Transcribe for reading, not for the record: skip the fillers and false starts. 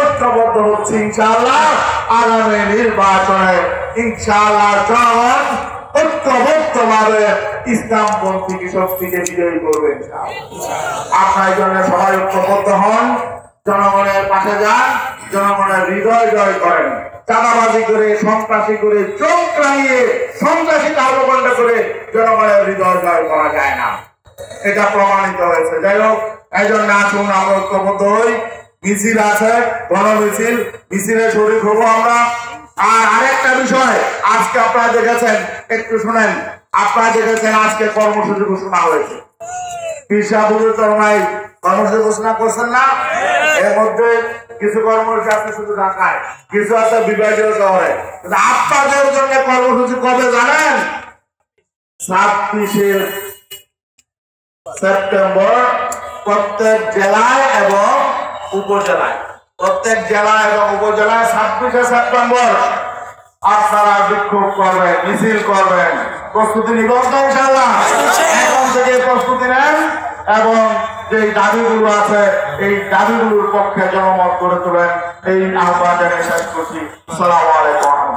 ঐক্যবদ্ধ হচ্ছে ইনশাআল্লাহ আগামী নির্বাচনে ইনশাআল্লাহ জনগণ ঐক্যবদ্ধভাবে ইসলামপন্থী শক্তিকে বিজয়ী করবে আপনার জন্য সবাই ঐক্যবদ্ধ হন, জনগণের পাশে যান, জনগণের হৃদয় জয় করেন। চাঁদাবাজি করে, সন্ত্রাসী করে, চোখ রাঙিয়ে সন্ত্রাসী কর্মকাণ্ড করে জনগণের হৃদয় জয় করা যায় না, এটা প্রমাণিত হয়েছে। যাই হোক, এই জন্য আসুন আমরা ঐক্যবদ্ধ হই। মিছিল আছে, গণমিছিল, মিছিলে শরীক হবো আমরা। আর আরেকটা বিষয়, আজকে আপনারা দেখেছেন, একটু শুনেন, আপনারা দেখেছেন আজকে কর্মসূচি ঘোষণা হয়েছে। পিসাবুর চরমাই কর্মসূচি ঘোষণা করছেন না? এর মধ্যে কিছু কর্মসূচি আছে শুধু ঢাকায়, কিছু আছে বিভাগীয় শহরে। আপনাদের জন্য কর্মসূচি কবে জানেন? 26শে সেপ্টেম্বর প্রত্যেক জেলায় এবং উপজেলায়, প্রত্যেক জেলা এবং উপজেলায় 26শে সেপ্টেম্বর আপনারা বিক্ষোভ করবেন, মিছিল করবেন। প্রস্তুতি নিবেন তো ইনশাআল্লাহ? এখন থেকে প্রস্তুতি নেন এবং যে দাবিগুলো আছে এই দাবিগুলোর পক্ষে জনমত গড়ে তোলেন। এই আহ্বান জানিয়ে শেষ করছি। আসসালামু আলাইকুম।